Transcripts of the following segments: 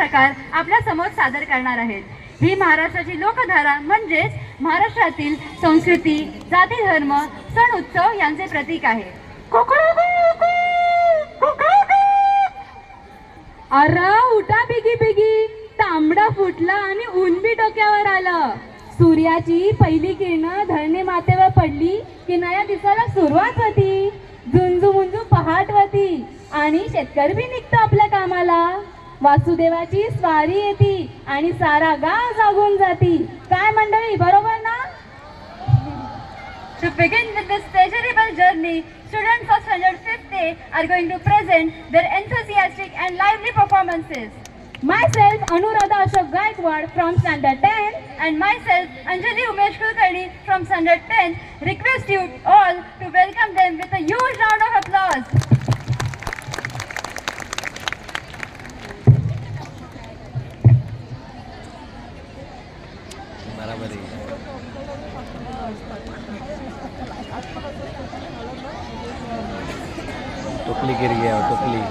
प्रकार आपल्या समोर सादर करणार आहेत। ही महाराष्ट्राची लोकधारा म्हणजेच महाराष्ट्रातील संस्कृती, जाती, धर्म, सण, उत्सव यांचे प्रतीक आहे। अरे उठा बिगी बिगी, तांबडा फुटला आणि ऊन बी डोक्यावर आलं। सूर्याची पहिली किरण धरणी मातेवर पडली की नया दिसायला सुरुवात होती। झुंजू मुंजू पहाट होती आणि शेतकरी बी निघतो आपल्या कामाला। वासुदेवाची स्वारी येते आणि सारा गाव जागून जाती। काय मंडळी, बरोबर ना? To begin with this pleasurable journey, students of Standard 5th A are going to present their enthusiastic and lively performances. Myself Anuradha Ashok Gaikwad from Standard 10 and myself Anjali Umesh Kulkarni from Standard 10 request you all to welcome them with a huge round of applause. टोपली गिर गया, टोपली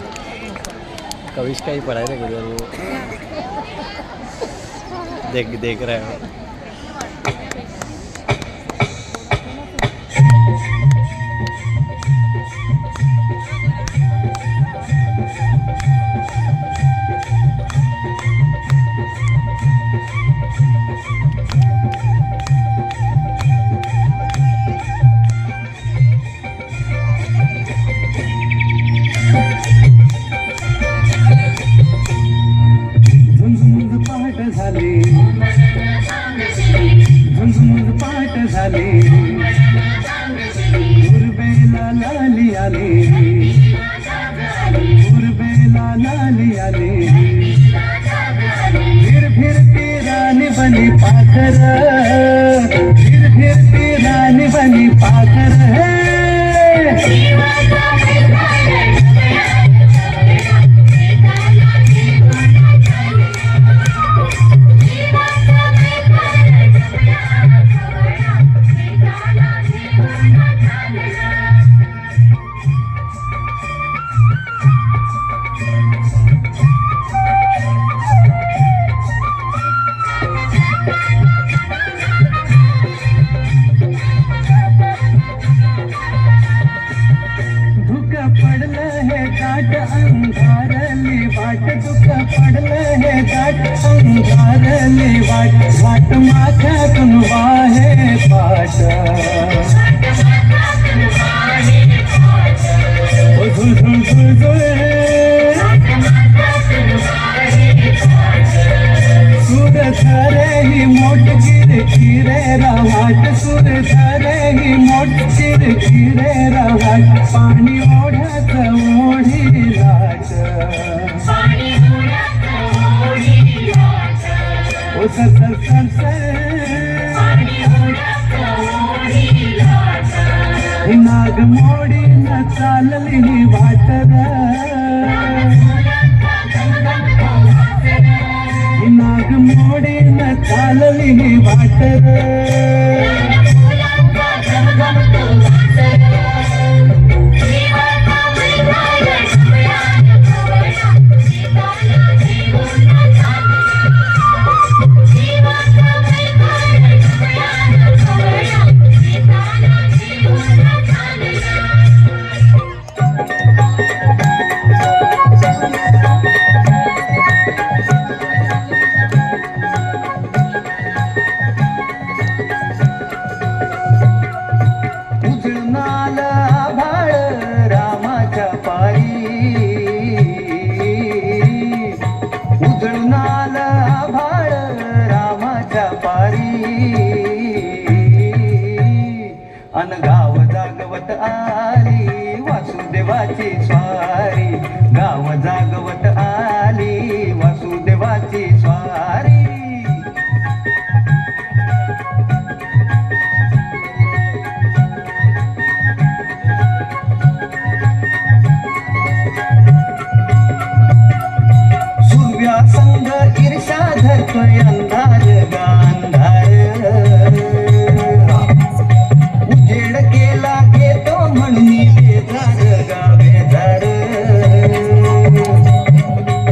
कविश का ही पढ़ाई था गुजर वो देख रहा है। बनी पाकर, फिर रानी बनी पाकर है। अंधारली वाट माथ्यातून वाहे पाट, झुळ झुळ झुळ झुळ सूर धरे ही मोठ किरकिरे रवाट, सूर धरे ही मोठ किरकिरे रवाट, पाणी ओढ्यात ओढी लाट, ओ सर सर सर सर ही नाग मोडी न चालली ही वाट र, ही नाग मोडी न चालली ही वाट र। अन गाव जागवत आली वासुदेवाची स्वारी, गाव जागवत आली वासुदेवाची स्वारी। सूर्या संग ईर्षा धरतोय अंधार गांधार,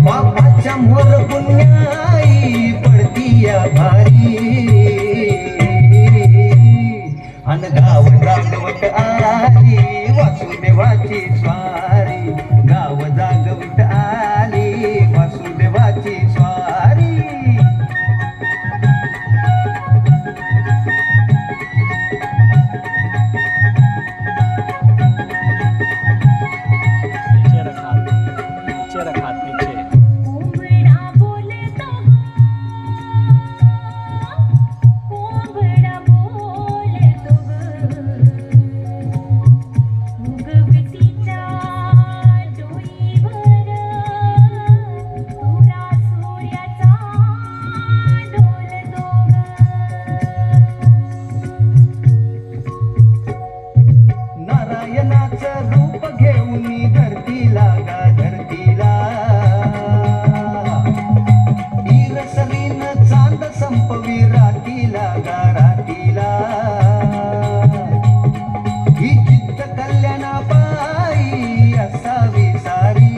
बापाच्या मोर पुण्याई पडती या भारी अन गाव जागवत आली वासुदेवाची स्वारी गाव जागवत आली वासुदेवाची स्वारी नीचे रखा हाथ नीचे कोंबडा बोलतो कोंबडा बोलतो उगवतीच्या डोईवर तुरा सूर्याचा डोलतो नारायणाचं रूप घेऊन धरतीला गा धरतीला इरसलीन चांद संपवी रातीला गा रातीला ही जिद्द कल्याणा पायी असावी सारी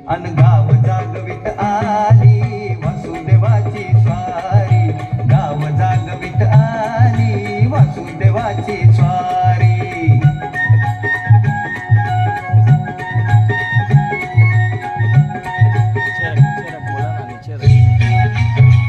अन गाव जागवित आली वासुदेवाची स्वारी गाव जागवित आली वासुदेवाची स्वारी नीचे रख बोला ना नीचे रख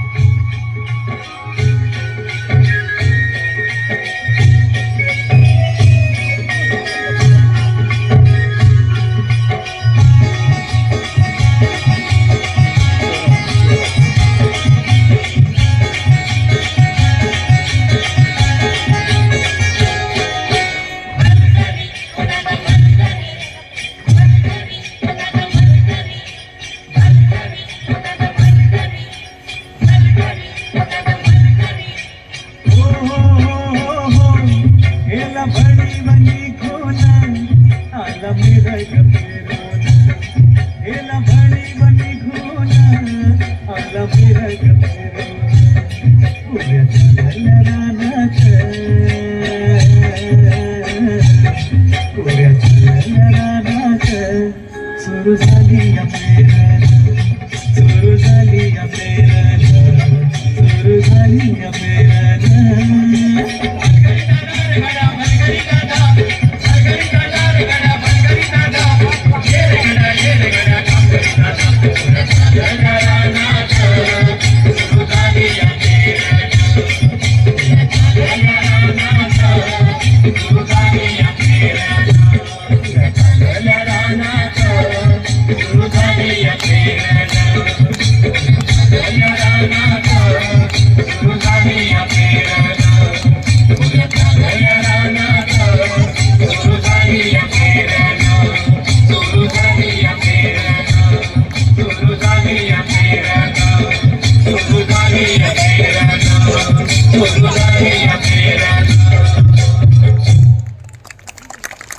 हेला भणी बनी खोना आला मिरग फिरोना हेला भणी बनी खोना आला मिरग फिरोना उद्या चालला रानात उद्या चालला रानात सुरू झाली या पेरण सुरू झाली या पेरण सुरू झाली या पेरण Thank you.